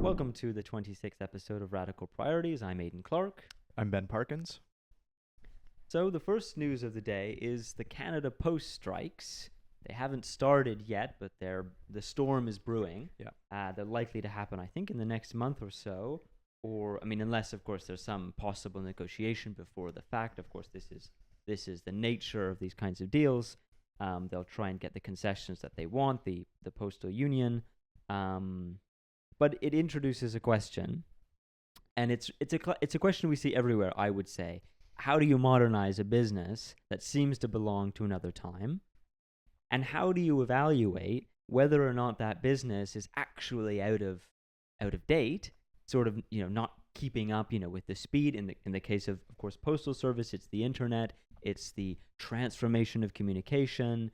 Welcome to the 26th episode of Radical Priorities. I'm Aidan Clark. I'm Ben Parkins. So the first news of the day is the Canada Post strikes. They haven't started yet, but the storm is brewing. Yeah. They're likely to happen, I think, in the next month or so. Unless, of course, there's some possible negotiation before the fact. Of course, this is the nature of these kinds of deals. They'll try and get the concessions that they want, the postal union. But it introduces a question, and it's a question we see everywhere, I would say. How do you modernize a business that seems to belong to another time? And how do you evaluate whether or not that business is actually out of date, sort of, not keeping up, with the speed? In the case of course, postal service, it's the internet, it's the transformation of communication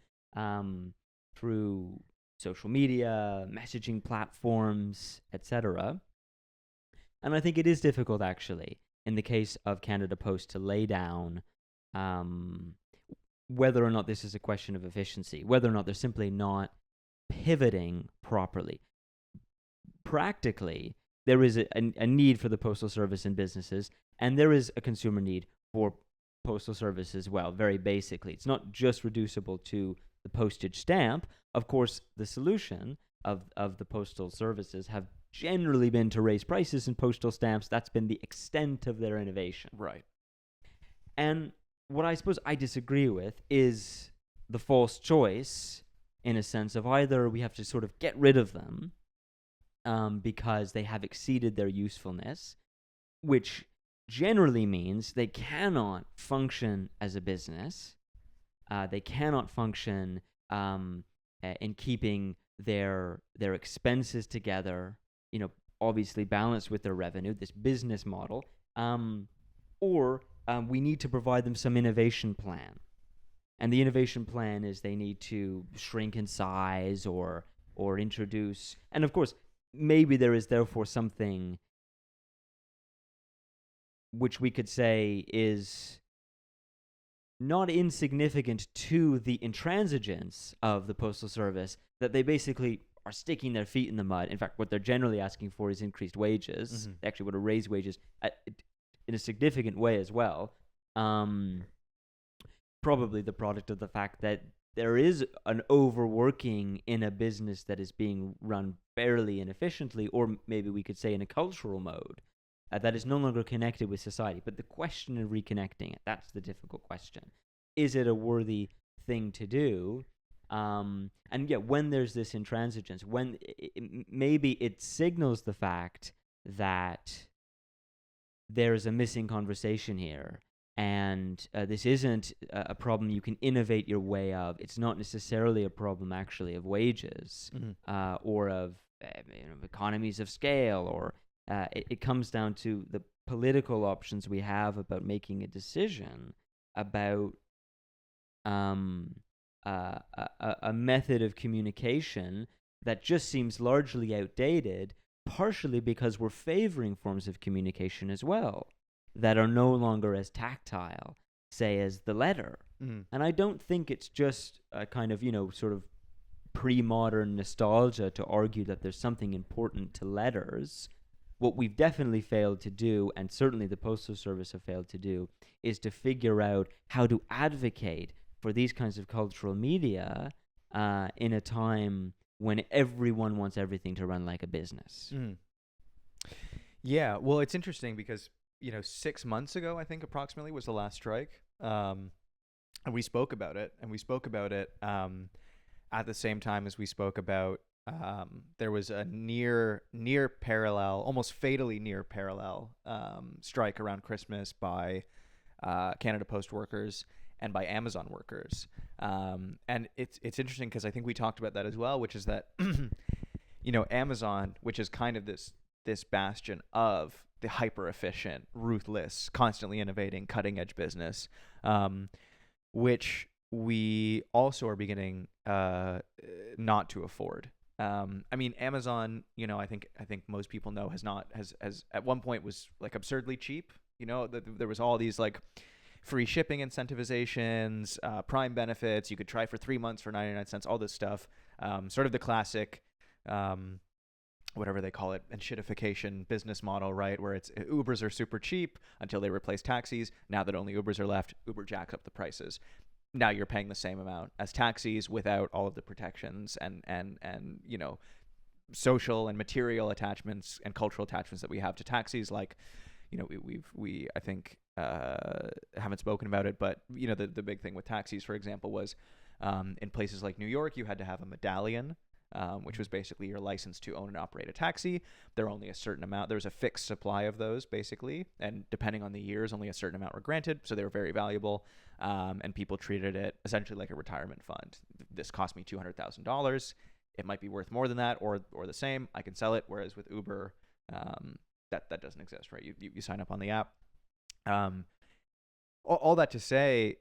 through social media, messaging platforms, etc. And I think it is difficult, actually, in the case of Canada Post, to lay down whether or not this is a question of efficiency, whether or not they're simply not pivoting properly. Practically, there is a need for the postal service in businesses, and there is a consumer need for postal service as well, very basically. It's not just reducible to the postage stamp. Of course, the solution of the postal services have generally been to raise prices in postal stamps. That's been the extent of their innovation. Right. And what I suppose I disagree with is the false choice, in a sense of either we have to sort of get rid of them because they have exceeded their usefulness, which generally means they cannot function as a business. They cannot function in keeping their expenses together, obviously balanced with their revenue, this business model, or we need to provide them some innovation plan. And the innovation plan is they need to shrink in size or introduce, and of course, maybe there is therefore something which we could say is not insignificant to the intransigence of the Postal Service, that they basically are sticking their feet in the mud. In fact, what they're generally asking for is increased wages. Mm-hmm. They actually want to raise wages in a significant way as well. Probably the product of the fact that there is an overworking in a business that is being run fairly inefficiently, or maybe we could say in a cultural mode. That is no longer connected with society. But the question of reconnecting it, that's the difficult question. Is it a worthy thing to do? And yet, when there's this intransigence, when maybe it signals the fact that there's a missing conversation here, and this isn't a problem you can innovate your way of. It's not necessarily a problem, actually, of wages or of economies of scale, or it comes down to the political options we have about making a decision about a method of communication that just seems largely outdated, partially because we're favoring forms of communication as well that are no longer as tactile, say, as the letter. And I don't think it's just a kind of, sort of pre-modern nostalgia to argue that there's something important to letters. What we've definitely failed to do, and certainly the Postal Service have failed to do, is to figure out how to advocate for these kinds of cultural media in a time when everyone wants everything to run like a business. Yeah, well, it's interesting because, 6 months ago, I think approximately, was the last strike. And we spoke about it, at the same time as we spoke about there was a near parallel, almost fatally near parallel strike around Christmas by Canada Post workers and by Amazon workers. And it's interesting because I think we talked about that as well, which is that, Amazon, which is kind of this bastion of the hyper efficient, ruthless, constantly innovating, cutting edge business, which we also are beginning not to afford. Amazon, I think most people know has at one point was like absurdly cheap. There was all these like free shipping incentivizations, Prime benefits. You could try for 3 months for 99 cents, all this stuff. Sort of the classic whatever they call it, enshittification business model, right? Where it's Ubers are super cheap until they replace taxis. Now that only Ubers are left, Uber jacks up the prices. Now you're paying the same amount as taxis without all of the protections and social and material attachments and cultural attachments that we have to taxis. Like, we I think haven't spoken about it, but the big thing with taxis, for example, was in places like New York, you had to have a medallion, which was basically your license to own and operate a taxi. There are only a certain amount. There was a fixed supply of those, basically, and depending on the years, only a certain amount were granted. So they were very valuable, and people treated it essentially like a retirement fund. This cost me $200,000. It might be worth more than that, or the same. I can sell it. Whereas with Uber, that doesn't exist, right? You sign up on the app. All that to say,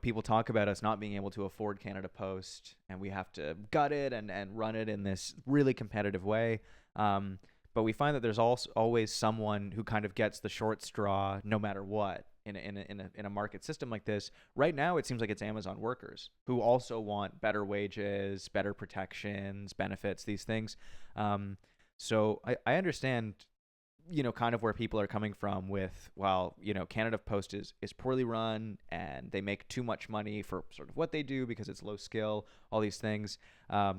people talk about us not being able to afford Canada Post, and we have to gut it and run it in this really competitive way. But we find that there's also always someone who kind of gets the short straw, no matter what, in a market system like this. Right now, it seems like it's Amazon workers who also want better wages, better protections, benefits, these things. So I understand kind of where people are coming from with, well, Canada Post is poorly run and they make too much money for sort of what they do because it's low skill, all these things. But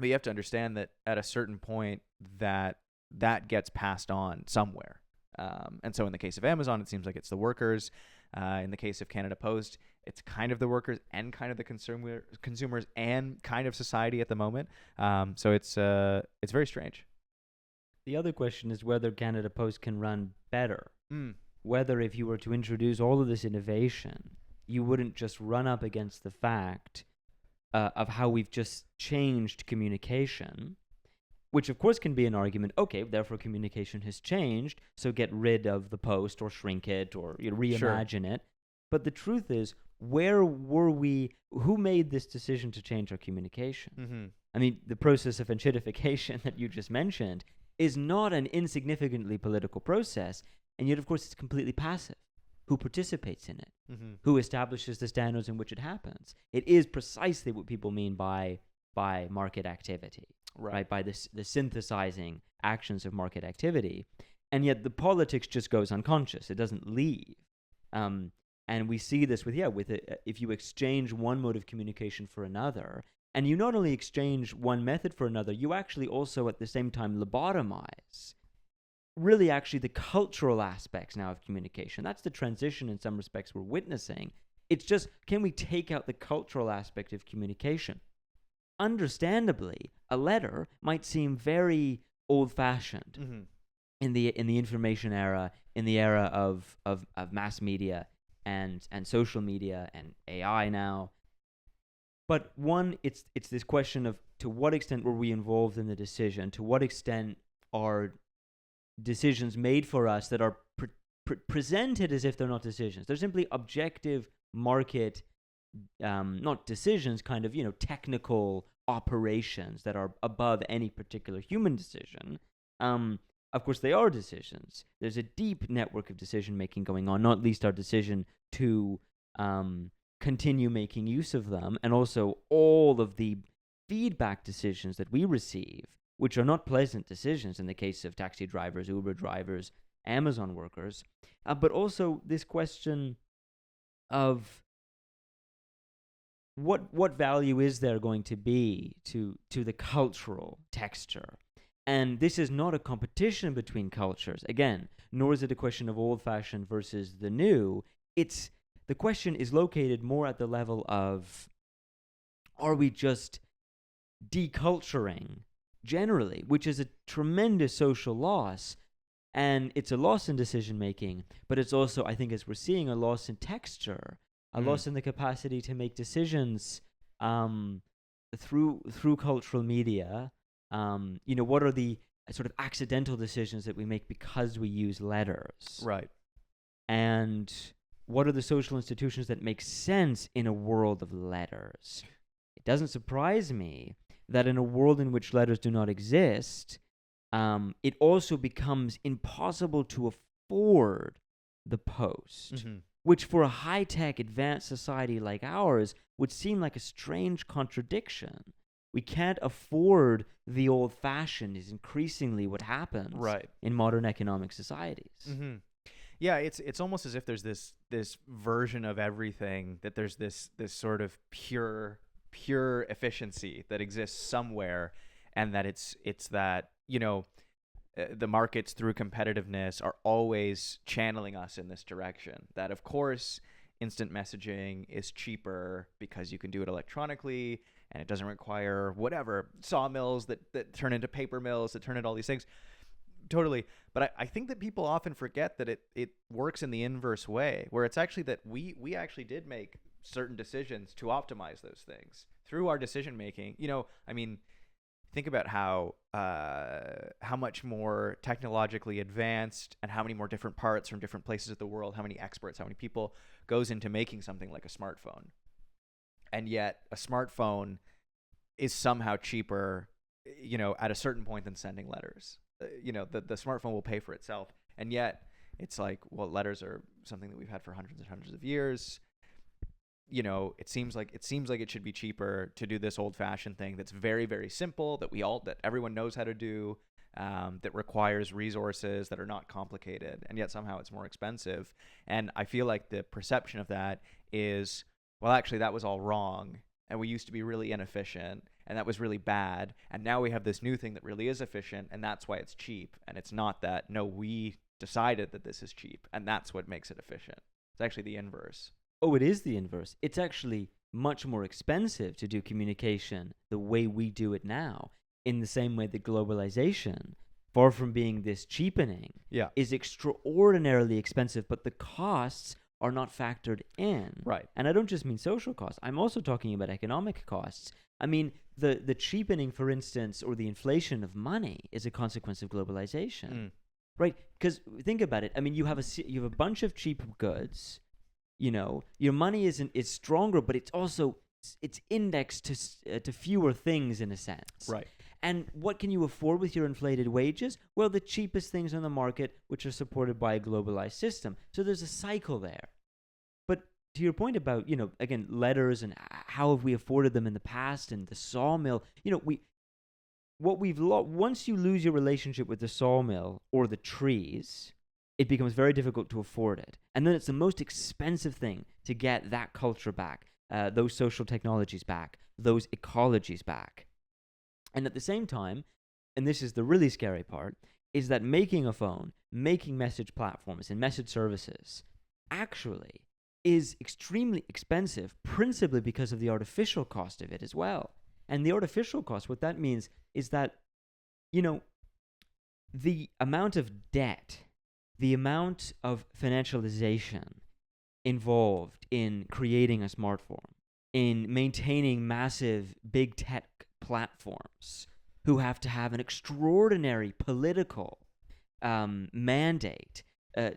you have to understand that at a certain point that gets passed on somewhere. And so in the case of Amazon, it seems like it's the workers. In the case of Canada Post, it's kind of the workers and kind of the consumers and kind of society at the moment. So it's very strange. The other question is whether Canada Post can run better. Whether if you were to introduce all of this innovation, you wouldn't just run up against the fact of how we've just changed communication, which of course can be an argument. Okay, therefore communication has changed, so get rid of the Post or shrink it or reimagine it. But the truth is, where were we? Who made this decision to change our communication? Mm-hmm. I mean, the process of enshittification that you just mentioned is not an insignificantly political process, and yet, of course, it's completely passive. Who participates in it? Mm-hmm. Who establishes the standards in which it happens? It is precisely what people mean by market activity, right? By the synthesizing actions of market activity, and yet the politics just goes unconscious. It doesn't leave, and we see this if you exchange one mode of communication for another. And you not only exchange one method for another, you actually also at the same time lobotomize really actually the cultural aspects now of communication. That's the transition in some respects we're witnessing. It's just, can we take out the cultural aspect of communication? Understandably, a letter might seem very old-fashioned in the information era, in the era of mass media and social media and AI now. But one, it's this question of to what extent were we involved in the decision? To what extent are decisions made for us that are presented as if they're not decisions? They're simply objective market, not decisions, kind of, technical operations that are above any particular human decision. Of course, they are decisions. There's a deep network of decision making going on, not least our decision to continue making use of them, and also all of the feedback decisions that we receive, which are not pleasant decisions in the case of taxi drivers, Uber drivers, Amazon workers, but also this question of what value is there going to be to the cultural texture. And this is not a competition between cultures, again, nor is it a question of old-fashioned versus the new. The question is located more at the level of, are we just deculturing generally, which is a tremendous social loss, and it's a loss in decision-making, but it's also, I think, as we're seeing, a loss in texture, a loss in the capacity to make decisions through cultural media. What are the sort of accidental decisions that we make because we use letters? Right. And what are the social institutions that make sense in a world of letters? It doesn't surprise me that in a world in which letters do not exist, it also becomes impossible to afford the Post, which for a high-tech, advanced society like ours would seem like a strange contradiction. We can't afford the old fashioned is increasingly what happens Right. in modern economic societies. Mm-hmm. Yeah, it's almost as if there's this version of everything, that there's this sort of pure efficiency that exists somewhere, and that it's that, the markets through competitiveness are always channeling us in this direction. That, of course, instant messaging is cheaper because you can do it electronically, and it doesn't require whatever sawmills that turn into paper mills, that turn into all these things. Totally. But I think that people often forget that it works in the inverse way, where it's actually that we actually did make certain decisions to optimize those things through our decision making. I mean, think about how much more technologically advanced, and how many more different parts from different places of the world, how many experts, how many people goes into making something like a smartphone. And yet a smartphone is somehow cheaper, at a certain point, than sending letters. The smartphone will pay for itself. And yet it's like, well, letters are something that we've had for hundreds and hundreds of years. It seems like it should be cheaper to do this old fashioned thing that's very, very simple, that everyone knows how to do, that requires resources that are not complicated, and yet somehow it's more expensive. And I feel like the perception of that is, well, actually that was all wrong, and we used to be really inefficient, and that was really bad, and now we have this new thing that really is efficient, and that's why it's cheap. And it's not that, no, we decided that this is cheap, and that's what makes it efficient. It's actually the inverse. Oh, it is the inverse. It's actually much more expensive to do communication the way we do it now, in the same way that globalization, far from being this cheapening, is extraordinarily expensive, but the costs are not factored in. Right. And I don't just mean social costs. I'm also talking about economic costs. I mean, the cheapening, for instance, or the inflation of money is a consequence of globalization, right? Because think about it. I mean, you have a bunch of cheap goods. Your money is stronger, but it's indexed to fewer things in a sense. Right. And what can you afford with your inflated wages? Well, the cheapest things on the market, which are supported by a globalized system. So there's a cycle there. But to your point about, again, letters and how have we afforded them in the past, and the sawmill, once you lose your relationship with the sawmill or the trees, it becomes very difficult to afford it. And then it's the most expensive thing to get that culture back, those social technologies back, those ecologies back. And at the same time, and this is the really scary part, is that making a phone, making message platforms and message services actually is extremely expensive, principally because of the artificial cost of it as well. And the artificial cost, what that means is that, the amount of debt, the amount of financialization involved in creating a smartphone, in maintaining massive big tech platforms who have to have an extraordinary political mandate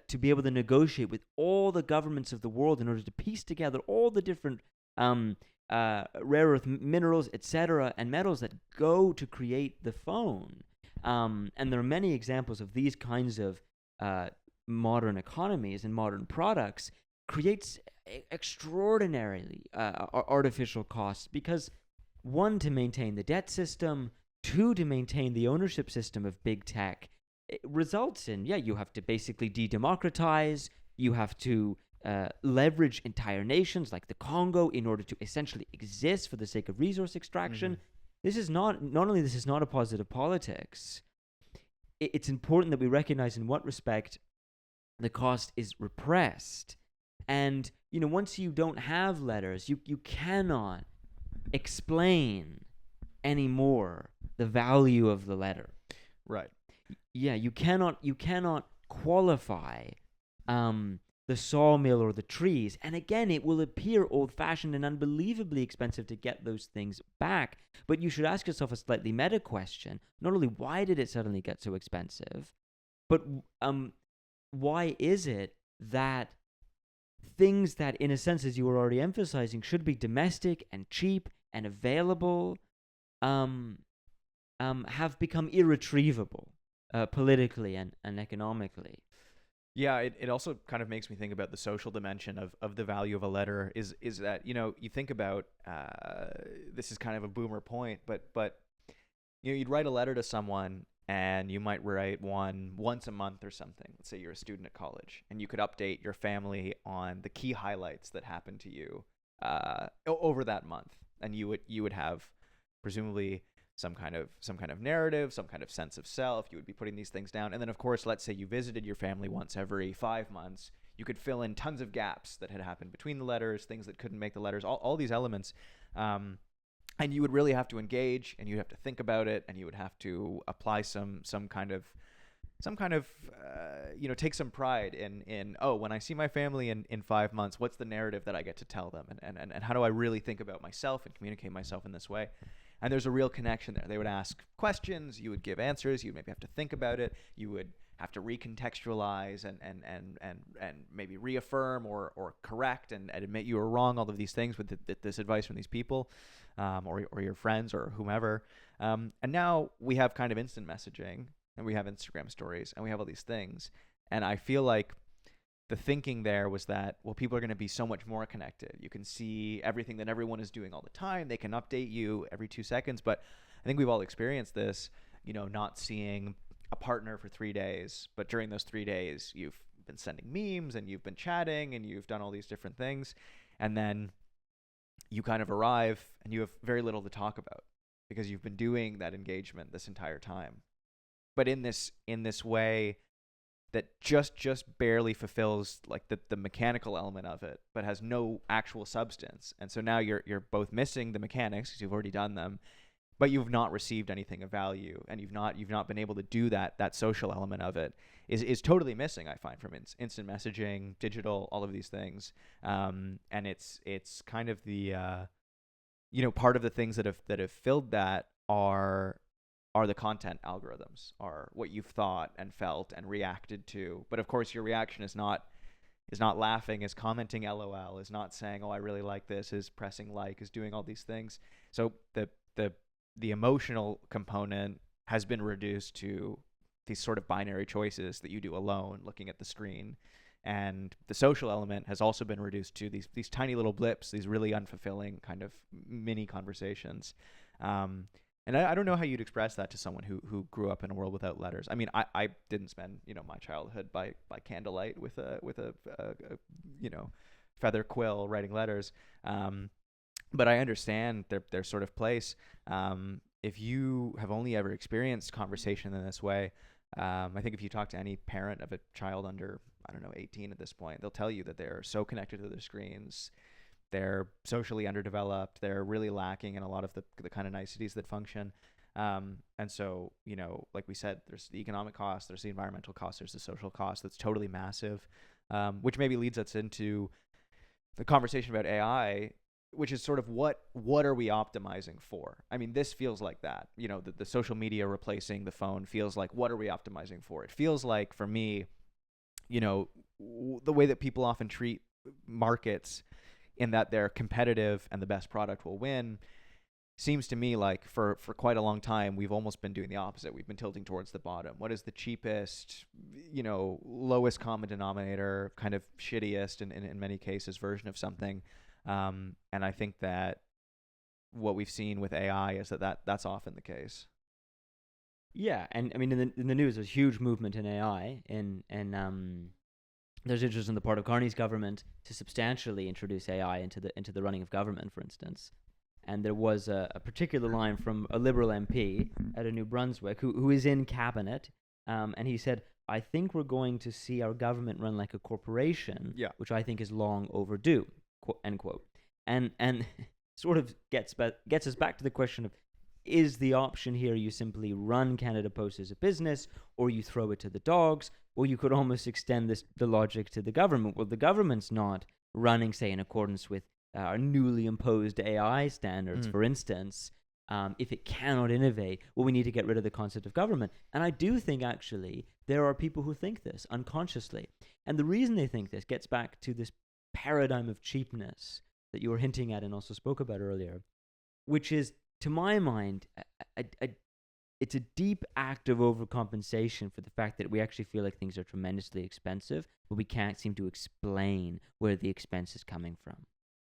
to be able to negotiate with all the governments of the world in order to piece together all the different rare earth minerals, etc., and metals that go to create the phone. And there are many examples of these kinds of modern economies and modern products creates extraordinarily artificial costs, because one, to maintain the debt system, two, to maintain the ownership system of big tech, it results in, you have to basically de-democratize, you have to leverage entire nations like the Congo in order to essentially exist for the sake of resource extraction. Mm-hmm. This is not only this is not a positive politics, it's important that we recognize in what respect the cost is repressed. And, once you don't have letters, you cannot explain anymore the value of the letter. Right. Yeah, you cannot qualify the sawmill or the trees. And again, it will appear old-fashioned and unbelievably expensive to get those things back. But you should ask yourself a slightly meta question. Not only why did it suddenly get so expensive, but why is it that things that, in a sense, as you were already emphasizing, should be domestic and cheap and available, have become irretrievable politically and economically? Yeah, it also kind of makes me think about the social dimension of the value of a letter is that, you think about, this is kind of a boomer point, but you'd write a letter to someone and you might write one once a month or something. Let's say you're a student at college and you could update your family on the key highlights that happened to you over that month, and you would have presumably some kind of narrative, some kind of sense of self. You would be putting these things down, and then of course, let's say you visited your family once every 5 months. You could fill in tons of gaps that had happened between the letters, things that couldn't make the letters, all these elements. And you would really have to engage, and you'd have to think about it, and you would have to apply some kind of take some pride in, oh, when I see my family in 5 months, what's the narrative that I get to tell them, and how do I really think about myself and communicate myself in this way. And there's a real connection there. They would ask questions, you would give answers, you'd maybe have to think about it, you would have to recontextualize and maybe reaffirm or correct and admit you were wrong, all of these things with this advice from these people, or your friends or whomever. And now we have kind of instant messaging, and we have Instagram stories, and we have all these things. And I feel like the thinking there was that, well, people are going to be so much more connected. You can see everything that everyone is doing all the time. They can update you every 2 seconds. But I think we've all experienced this, not seeing a partner for 3 days. But during those 3 days, you've been sending memes and you've been chatting and you've done all these different things. And then you kind of arrive and you have very little to talk about because you've been doing that engagement this entire time. But in this way that just barely fulfills like the mechanical element of it, but has no actual substance. And so now you're both missing the mechanics because you've already done them, but you've not received anything of value, and you've not been able to do that social element of it is totally missing, I find, from instant messaging, digital, all of these things. And it's kind of the part of the things that have filled that are the content algorithms, are what you've thought and felt and reacted to. But of course, your reaction is not laughing, is commenting LOL, is not saying, oh, I really like this, is pressing like, is doing all these things. So the emotional component has been reduced to these sort of binary choices that you do alone, looking at the screen. And the social element has also been reduced to these tiny little blips, these really unfulfilling kind of mini conversations. And I don't know how you'd express that to someone who grew up in a world without letters. I mean, I didn't spend my childhood by candlelight with a feather quill writing letters, but I understand their sort of place. If you have only ever experienced conversation in this way, I think if you talk to any parent of a child under 18 at this point, they'll tell you that they're so connected to their screens. They're socially underdeveloped. They're really lacking in a lot of the kind of niceties that function. And so, like we said, there's the economic cost, there's the environmental cost, there's the social cost that's totally massive, which maybe leads us into the conversation about AI, which is sort of what are we optimizing for? I mean, this feels like that. The social media replacing the phone feels like, what are we optimizing for? It feels like, for me, the way that people often treat markets, in that they're competitive and the best product will win, seems to me like for quite a long time we've almost been doing the opposite. We've been tilting towards the bottom. What is the cheapest, lowest common denominator, kind of shittiest in many cases version of something. And I think that what we've seen with AI is that's often the case. Yeah, and I mean in the news there's a huge movement in AI, and there's interest on the part of Carney's government to substantially introduce AI into the running of government, for instance. And there was a particular line from a Liberal MP out of New Brunswick who is in cabinet, and he said, I think we're going to see our government run like a corporation, Yeah. which I think is long overdue, end quote. And sort of gets us back to the question of, is the option here you simply run Canada Post as a business, or you throw it to the dogs, or you could almost extend the logic to the government? Well, the government's not running, say, in accordance with our newly imposed AI standards, for instance. If it cannot innovate, well, we need to get rid of the concept of government. And I do think, actually, there are people who think this unconsciously. And the reason they think this gets back to this paradigm of cheapness that you were hinting at and also spoke about earlier, which is, to my mind, it's a deep act of overcompensation for the fact that we actually feel like things are tremendously expensive, but we can't seem to explain where the expense is coming from.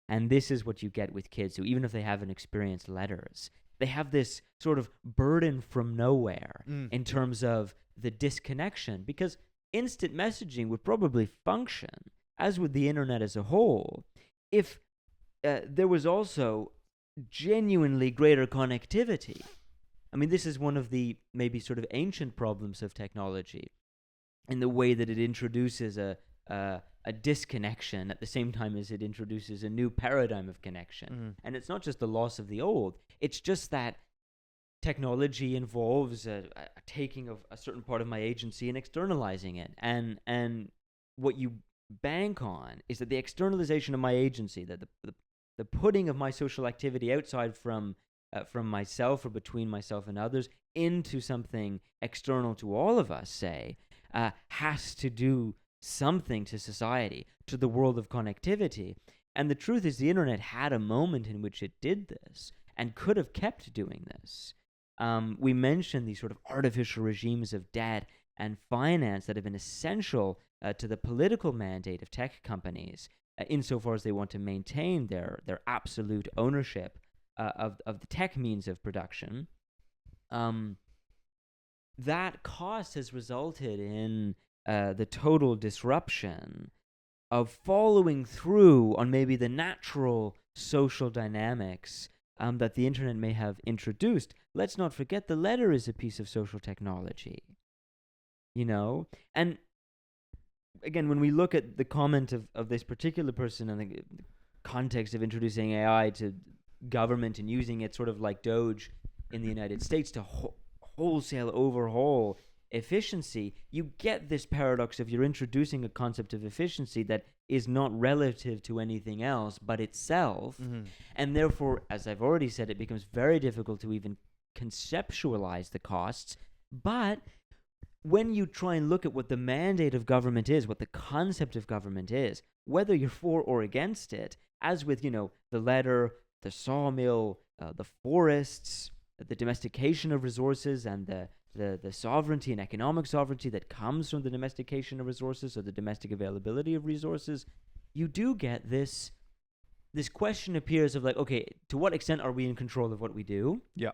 And this is what you get with kids who, even if they haven't experienced letters, they have this sort of burden from nowhere in terms of the disconnection, because instant messaging would probably function, as would the internet as a whole, if there was also genuinely greater connectivity. I mean, this is one of the maybe sort of ancient problems of technology, in the way that it introduces a disconnection at the same time as it introduces a new paradigm of connection. And it's not just the loss of the old, it's just that technology involves a taking of a certain part of my agency and externalizing it. And what you bank on is that the externalization of my agency, that the putting of my social activity outside from myself or between myself and others into something external to all of us, say, has to do something to society, to the world of connectivity. And the truth is, the internet had a moment in which it did this and could have kept doing this. We mentioned these sort of artificial regimes of debt and finance that have been essential to the political mandate of tech companies, insofar as they want to maintain their absolute ownership of the tech means of production. That cost has resulted in the total disruption of following through on maybe the natural social dynamics that the internet may have introduced. Let's not forget, the letter is a piece of social technology, And again, when we look at the comment of this particular person in the context of introducing AI to government and using it sort of like Doge in the United States to wholesale overhaul efficiency, you get this paradox of you're introducing a concept of efficiency that is not relative to anything else but itself. And therefore, as I've already said, it becomes very difficult to even conceptualize the costs. But when you try and look at what the mandate of government is, what the concept of government is, whether you're for or against it, as with, the letter, the sawmill, the forests, the domestication of resources, and the sovereignty and economic sovereignty that comes from the domestication of resources, or the domestic availability of resources, you do get this question appears of like, okay, to what extent are we in control of what we do? Yeah.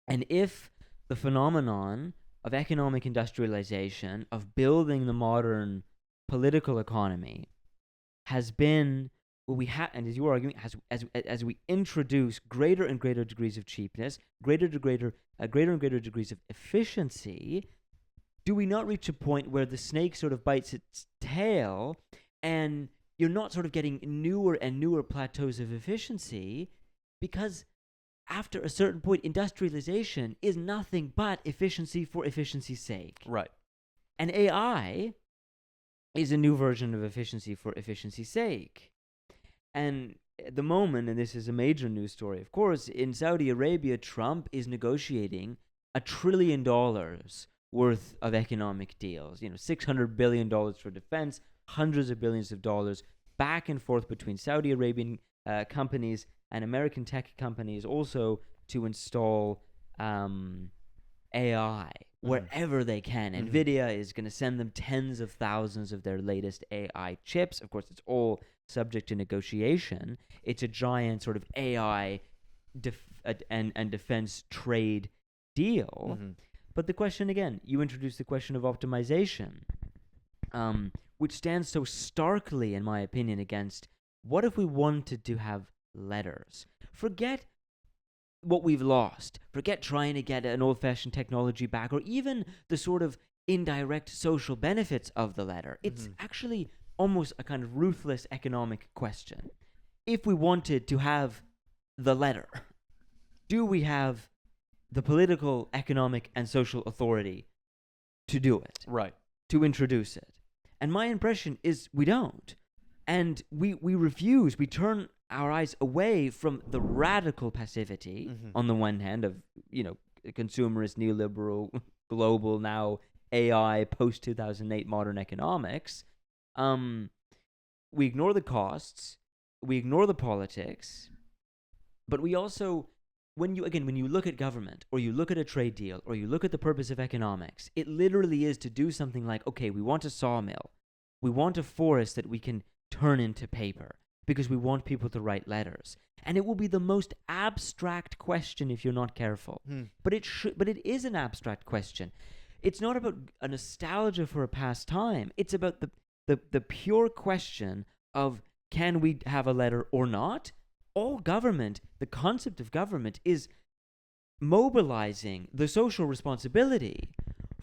And if the phenomenon of economic industrialization, of building the modern political economy, has been what we have, and as you were arguing, as we introduce greater and greater degrees of cheapness, greater and greater degrees of efficiency, do we not reach a point where the snake sort of bites its tail, and you're not sort of getting newer and newer plateaus of efficiency, because after a certain point, industrialization is nothing but efficiency for efficiency's sake. Right. And AI is a new version of efficiency for efficiency's sake. And at the moment, and this is a major news story, of course, in Saudi Arabia, Trump is negotiating $1 trillion worth of economic deals. $600 billion for defense, hundreds of billions of dollars back and forth between Saudi Arabian companies and American tech companies, also to install AI wherever they can. NVIDIA is going to send them tens of thousands of their latest AI chips. Of course, it's all subject to negotiation. It's a giant sort of AI and defense trade deal. But the question, again, you introduced the question of optimization, which stands so starkly, in my opinion, against what if we wanted to have letters? Forget what we've lost. Forget trying to get an old-fashioned technology back, or even the sort of indirect social benefits of the letter. It's actually almost a kind of ruthless economic question. If we wanted to have the letter, do we have the political, economic, and social authority to do it? Right. To introduce it? And my impression is we don't. And we refuse, we turn our eyes away from the radical passivity, on the one hand, of, consumerist, neoliberal, global, now AI, post-2008 modern economics. We ignore the costs, we ignore the politics, but we also when you look at government, or you look at a trade deal, or you look at the purpose of economics, it literally is to do something like, okay, we want a sawmill, we want a forest that we can turn into paper because we want people to write letters. And it will be the most abstract question if you're not careful. But it is an abstract question. It's not about a nostalgia for a past time. It's about the pure question of, can we have a letter or not? All government, the concept of government, is mobilizing the social responsibility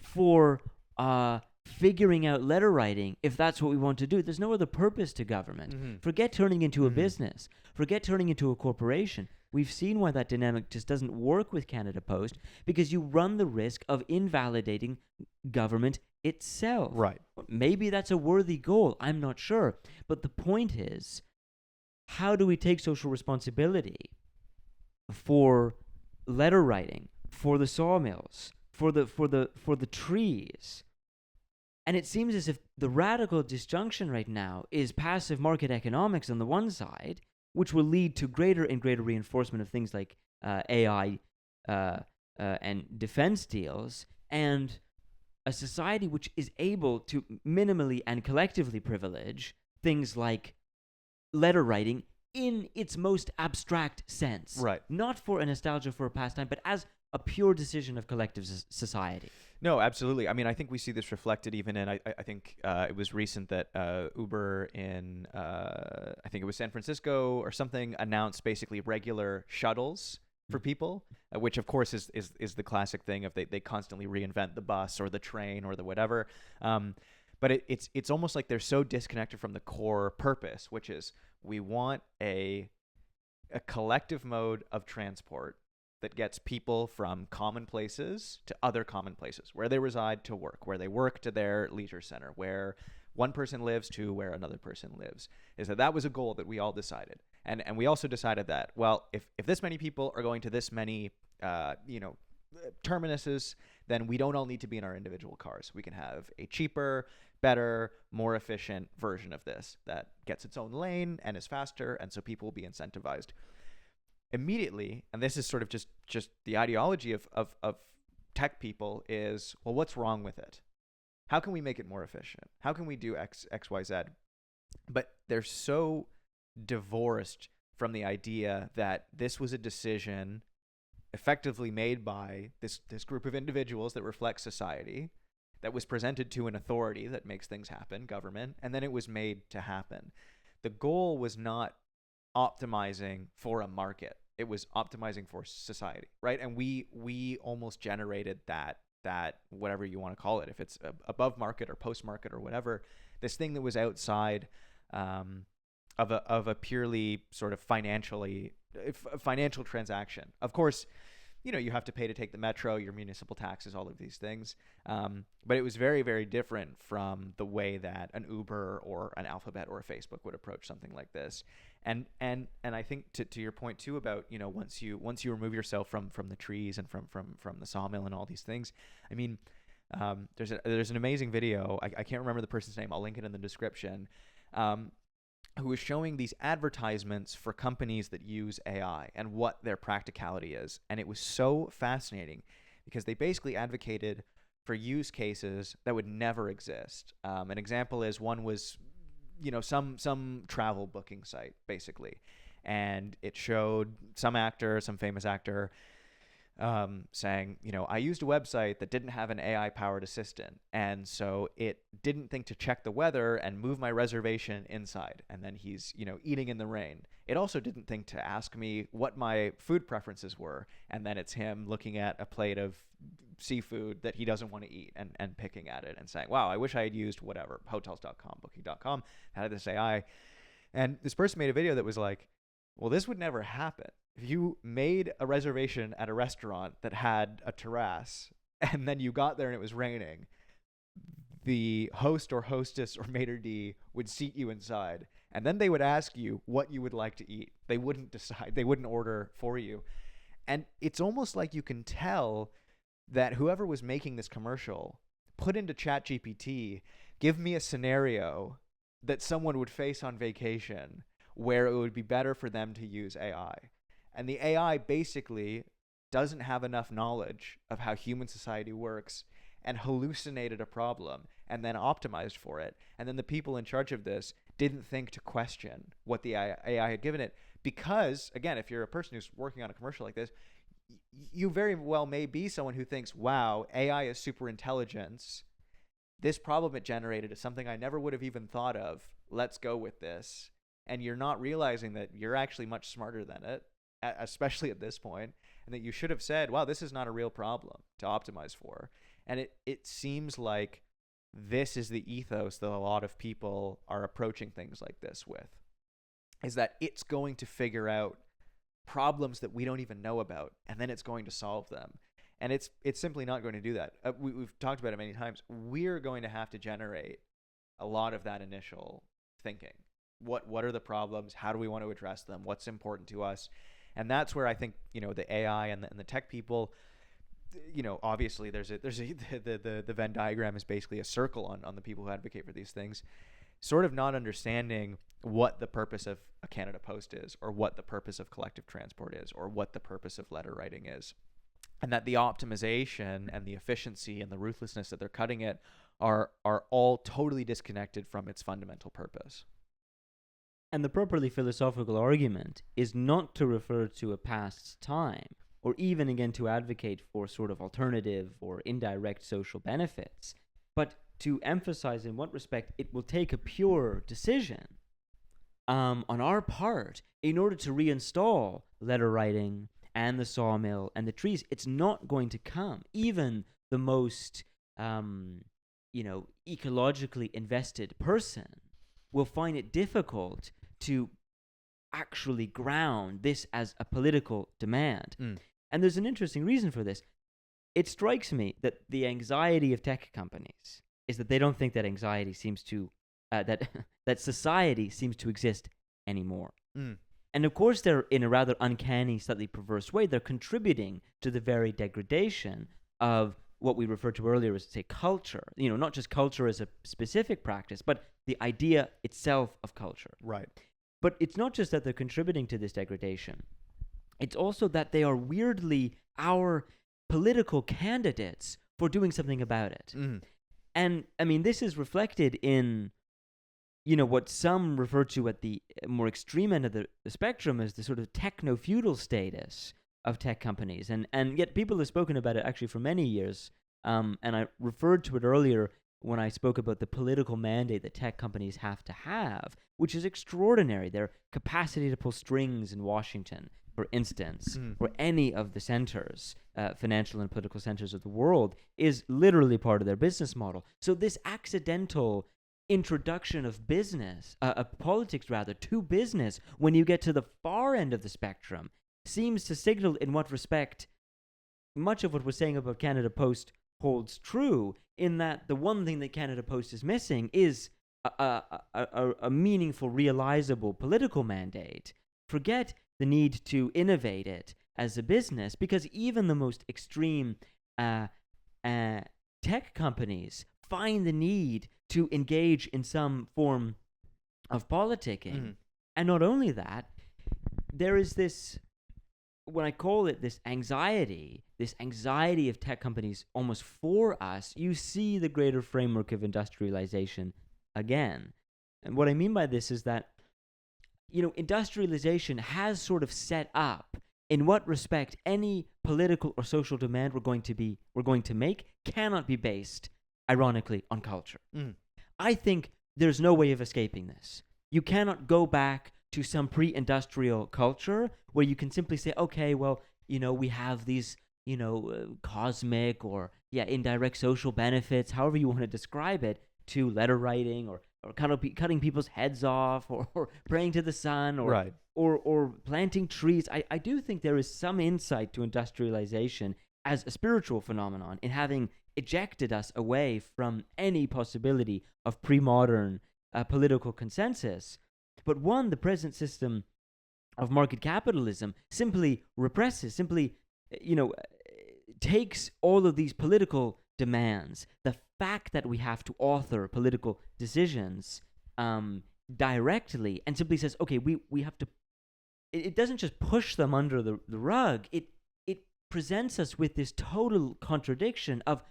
for figuring out letter writing, if that's what we want to do. There's no other purpose to government. Forget turning into a business. Forget turning into a corporation. We've seen why that dynamic just doesn't work with Canada Post, because you run the risk of invalidating government itself. Right. Maybe that's a worthy goal. I'm not sure. But the point is, how do we take social responsibility for letter writing, for the sawmills, for the trees? And it seems as if the radical disjunction right now is passive market economics on the one side, which will lead to greater and greater reinforcement of things like AI and defense deals, and a society which is able to minimally and collectively privilege things like letter writing in its most abstract sense. Right. Not for a nostalgia for a pastime, but as a pure decision of collective society. No, absolutely. I mean, I think we see this reflected even in, I think it was recent that Uber in, I think it was San Francisco or something, announced basically regular shuttles for people, which of course is the classic thing of they constantly reinvent the bus or the train or the whatever. But it's almost like they're so disconnected from the core purpose, which is we want a collective mode of transport that gets people from common places to other common places, where they reside to work, where they work to their leisure center, where one person lives to where another person lives. Is that was a goal that we all decided. And we also decided that, well, if this many people are going to this many, terminuses, then we don't all need to be in our individual cars. We can have a cheaper, better, more efficient version of this that gets its own lane and is faster, and so people will be incentivized. Immediately, and this is sort of just the ideology of tech people, is, well, what's wrong with it? How can we make it more efficient? How can we do X, Y, Z? But they're so divorced from the idea that this was a decision effectively made by this group of individuals that reflects society, that was presented to an authority that makes things happen, government, and then it was made to happen. The goal was not optimizing for a market. It was optimizing for society, right? And we almost generated that whatever you want to call it, if it's above market or post market or whatever, this thing that was outside of a purely sort of financial transaction. Of course, you have to pay to take the metro, your municipal taxes, all of these things. But it was very, very different from the way that an Uber or an Alphabet or a Facebook would approach something like this. And I think to your point too about, once you remove yourself from the trees and from the sawmill and all these things, I mean, there's an amazing video. I can't remember the person's name. I'll link it in the description. Who was showing these advertisements for companies that use AI and what their practicality is. And it was so fascinating because they basically advocated for use cases that would never exist. An example is, one was, some travel booking site, basically. And it showed some famous actor, saying, I used a website that didn't have an AI-powered assistant, and so it didn't think to check the weather and move my reservation inside. And then he's, eating in the rain. It also didn't think to ask me what my food preferences were, and then it's him looking at a plate of seafood that he doesn't want to eat and picking at it and saying, wow, I wish I had used whatever, hotels.com, booking.com, had this AI. And this person made a video that was like, well, this would never happen. If you made a reservation at a restaurant that had a terrace and then you got there and it was raining, the host or hostess or maitre d' would seat you inside, and then they would ask you what you would like to eat. They wouldn't decide. They wouldn't order for you. And it's almost like you can tell that whoever was making this commercial put into ChatGPT, give me a scenario that someone would face on vacation where it would be better for them to use AI. And the AI basically doesn't have enough knowledge of how human society works and hallucinated a problem and then optimized for it. And then the people in charge of this didn't think to question what the AI had given it. Because, again, if you're a person who's working on a commercial like this, you very well may be someone who thinks, wow, AI is super intelligence. This problem it generated is something I never would have even thought of. Let's go with this. And you're not realizing that you're actually much smarter than it, especially at this point, and that you should have said, wow, this is not a real problem to optimize for. And it seems like this is the ethos that a lot of people are approaching things like this with, is that it's going to figure out problems that we don't even know about, and then it's going to solve them. And it's simply not going to do that. We've talked about it many times. We're going to have to generate a lot of that initial thinking. What are the problems? How do we want to address them? What's important to us? And that's where I think, the AI and the tech people, obviously the Venn diagram is basically a circle on the people who advocate for these things, sort of not understanding what the purpose of a Canada Post is, or what the purpose of collective transport is, or what the purpose of letter writing is. And that the optimization and the efficiency and the ruthlessness that they're cutting it are all totally disconnected from its fundamental purpose. And the properly philosophical argument is not to refer to a past time, or even again to advocate for sort of alternative or indirect social benefits, but to emphasize in what respect it will take a pure decision on our part in order to reinstall letter writing and the sawmill and the trees. It's not going to come. Even the most, ecologically invested person will find it difficult to actually ground this as a political demand. And there's an interesting reason for this. It strikes me that the anxiety of tech companies is that they don't think that anxiety seems to, that society seems to exist anymore. And of course, they're, in a rather uncanny, slightly perverse way, they're contributing to the very degradation of what we referred to earlier as, say, culture. Not just culture as a specific practice, but the idea itself of culture. Right. But it's not just that they're contributing to this degradation. It's also that they are weirdly our political candidates for doing something about it. And, I mean, this is reflected in, what some refer to at the more extreme end of the spectrum as the sort of techno-feudal status of tech companies. And yet people have spoken about it actually for many years. And I referred to it earlier when I spoke about the political mandate that tech companies have to have, which is extraordinary. Their capacity to pull strings in Washington, for instance, or any of the centers, financial and political centers of the world, is literally part of their business model. So this accidental introduction of business, politics rather, to business when you get to the far end of the spectrum seems to signal in what respect much of what we're saying about Canada Post holds true, in that the one thing that Canada Post is missing is a meaningful, realizable political mandate. Forget the need to innovate it as a business, because even the most extreme tech companies find the need to engage in some form of politicking. And not only that, there is this, when I call it this anxiety of tech companies almost for us. You see the greater framework of industrialization again. And what I mean by this is that, industrialization has sort of set up in what respect any political or social demand we're going to make cannot be based, ironically, on culture. I think there's no way of escaping this. You cannot go back to some pre-industrial culture where you can simply say, okay, well, we have these, cosmic or indirect social benefits, however you want to describe it, to letter writing or cutting people's heads off or praying to the sun or planting trees. I do think there is some insight to industrialization as a spiritual phenomenon in having ejected us away from any possibility of pre-modern political consensus. But the present system of market capitalism simply represses, takes all of these political demands, the fact that we have to author political decisions directly, and simply says, okay, we have to it doesn't just push them under the rug. It presents us with this total contradiction of,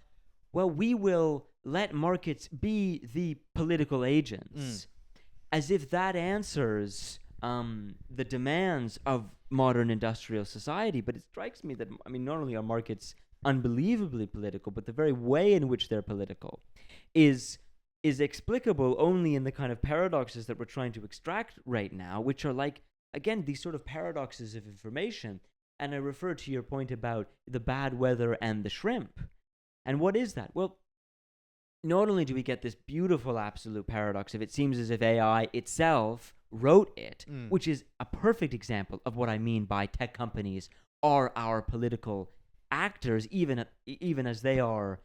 well, we will let markets be the political agents, as if that answers the demands of modern industrial society. But it strikes me that, I mean, not only are markets unbelievably political, but the very way in which they're political is explicable only in the kind of paradoxes that we're trying to extract right now, which are like, again, these sort of paradoxes of information. And I refer to your point about the bad weather and the shrimp. And what is that? Well, not only do we get this beautiful absolute paradox of it seems as if AI itself wrote it, which is a perfect example of what I mean by tech companies are our political actors, even as they are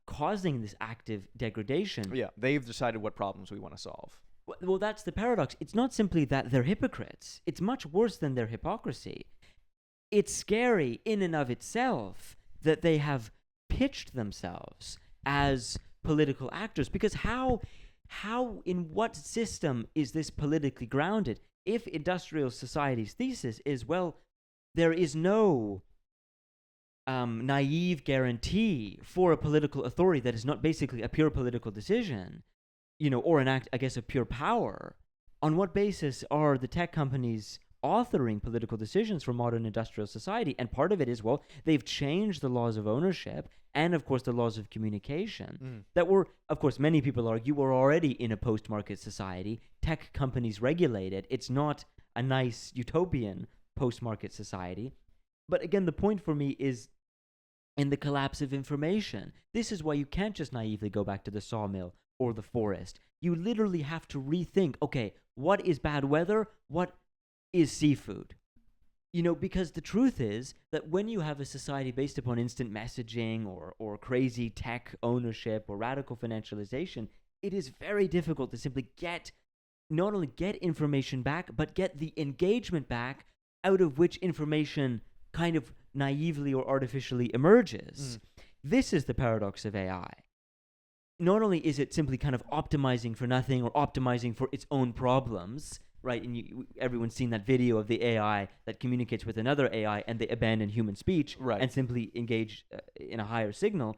causing this active degradation. Yeah, they've decided what problems we want to solve. Well, that's the paradox. It's not simply that they're hypocrites. It's much worse than their hypocrisy. It's scary in and of itself that they have pitched themselves as political actors, because how in what system is this politically grounded? If industrial society's thesis is, well, there is no naive guarantee for a political authority that is not basically a pure political decision, or an act, I guess, of pure power, on what basis are the tech companies authoring political decisions for modern industrial society? And part of it is, well, they've changed the laws of ownership and, of course, the laws of communication that were, of course, many people argue, were already in a post-market society. Tech companies regulate it. It's not a nice utopian post-market society. But again, the point for me is in the collapse of information. This is why you can't just naively go back to the sawmill or the forest. You literally have to rethink, okay, what is bad weather? What is seafood? Because the truth is that when you have a society based upon instant messaging or crazy tech ownership or radical financialization, it is very difficult to simply not only get information back, but get the engagement back out of which information kind of naively or artificially emerges. This is the paradox of AI. Not only is it simply kind of optimizing for nothing or optimizing for its own problems, right? And everyone's seen that video of the AI that communicates with another AI and they abandon human speech and simply engage in a higher signal.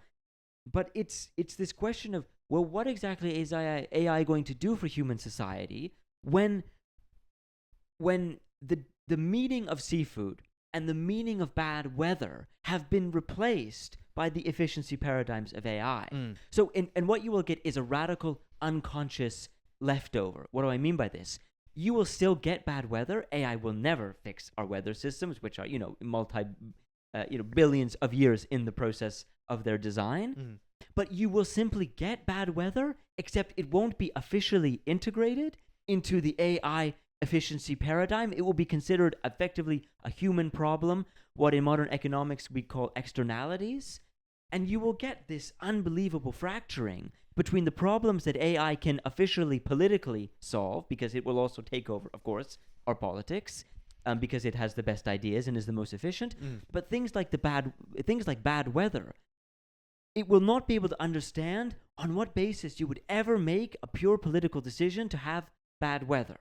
But it's this question of, well, what exactly is AI going to do for human society when the meaning of seafood and the meaning of bad weather have been replaced by the efficiency paradigms of AI. So, and what you will get is a radical, unconscious leftover. What do I mean by this? You will still get bad weather. AI will never fix our weather systems, which are, billions of years in the process of their design. But you will simply get bad weather, except it won't be officially integrated into the AI efficiency paradigm. It will be considered effectively a human problem, what in modern economics we call externalities. And you will get this unbelievable fracturing between the problems that AI can officially politically solve, because it will also take over, of course, our politics, because it has the best ideas and is the most efficient. But things like bad weather, it will not be able to understand on what basis you would ever make a pure political decision to have bad weather.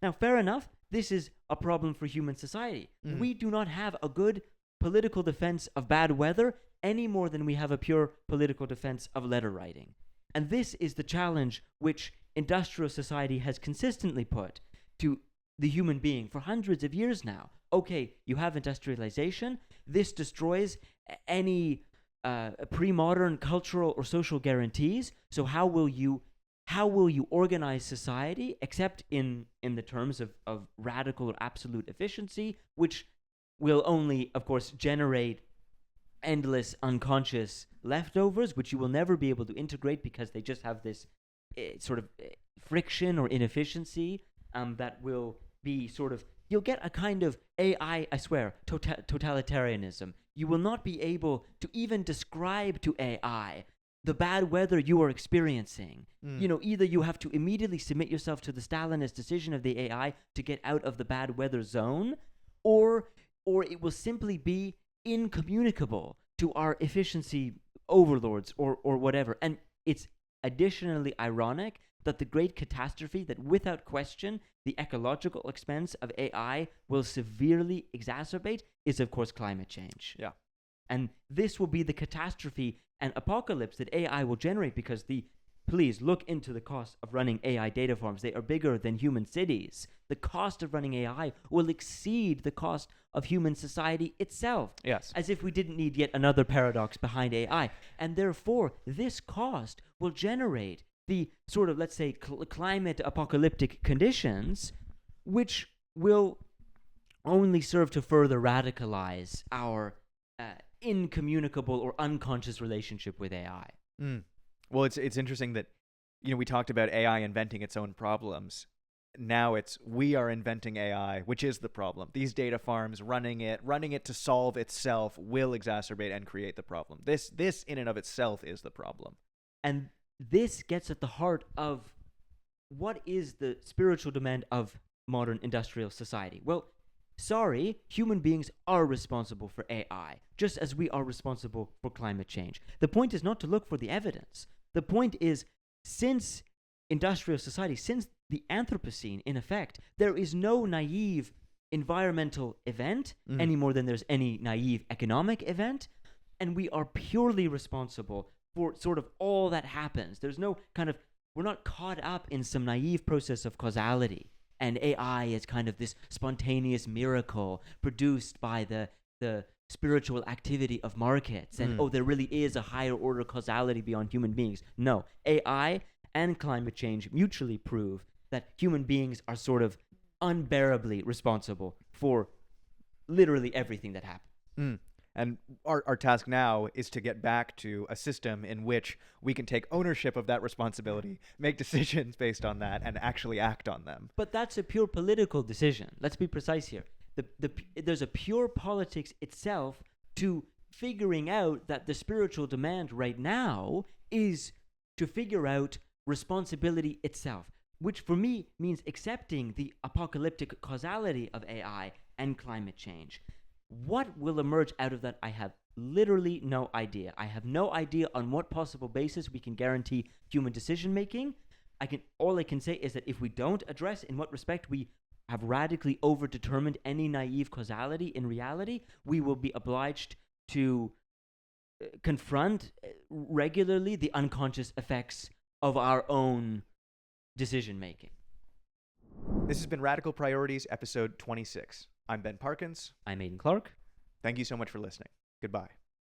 Now, fair enough, this is a problem for human society. We do not have a good political defense of bad weather any more than we have a pure political defense of letter writing. And this is the challenge which industrial society has consistently put to the human being for hundreds of years now. Okay, you have industrialization. This destroys any pre-modern cultural or social guarantees. So how will you organize society except in the terms of radical or absolute efficiency, which will only, of course, generate endless unconscious leftovers, which you will never be able to integrate because they just have this sort of friction or inefficiency that will be sort of, you'll get a kind of AI, I swear, totalitarianism. You will not be able to even describe to AI the bad weather you are experiencing. Either you have to immediately submit yourself to the Stalinist decision of the AI to get out of the bad weather zone, or it will simply be incommunicable to our efficiency overlords or whatever. And it's additionally ironic that the great catastrophe that without question the ecological expense of AI will severely exacerbate is, of course, climate change. Yeah. And this will be the catastrophe and apocalypse that AI will generate, because please look into the cost of running AI data farms. They are bigger than human cities. The cost of running AI will exceed the cost of human society itself. Yes. As if we didn't need yet another paradox behind AI. And therefore, this cost will generate the sort of, let's say, climate apocalyptic conditions, which will only serve to further radicalize our incommunicable or unconscious relationship with AI. Well, it's interesting that, we talked about AI inventing its own problems. Now we are inventing AI, which is the problem. These data farms running it to solve itself will exacerbate and create the problem. This in and of itself is the problem. And this gets at the heart of what is the spiritual demand of modern industrial society. Well, sorry, human beings are responsible for AI, just as we are responsible for climate change. The point is not to look for the evidence. The point is, since industrial society, since the Anthropocene, in effect, there is no naive environmental event any more than there's any naive economic event, and we are purely responsible for sort of all that happens. There's no kind of, we're not caught up in some naive process of causality, and AI is kind of this spontaneous miracle produced by the spiritual activity of markets, and there really is a higher order causality beyond human beings. No, AI and climate change mutually prove that human beings are sort of unbearably responsible for literally everything that happens. And our task now is to get back to a system in which we can take ownership of that responsibility, make decisions based on that, and actually act on them. But that's a pure political decision. Let's be precise here. There's a pure politics itself to figuring out that the spiritual demand right now is to figure out responsibility itself, which for me means accepting the apocalyptic causality of AI and climate change. What will emerge out of that, I have literally no idea. I have no idea on what possible basis we can guarantee human decision making. All I can say is that if we don't address in what respect we have radically overdetermined any naive causality in reality, we will be obliged to confront regularly the unconscious effects of our own decision making. This has been Radical Priorities, episode 26. I'm Ben Parkins. I'm Aidan Clark. Thank you so much for listening. Goodbye.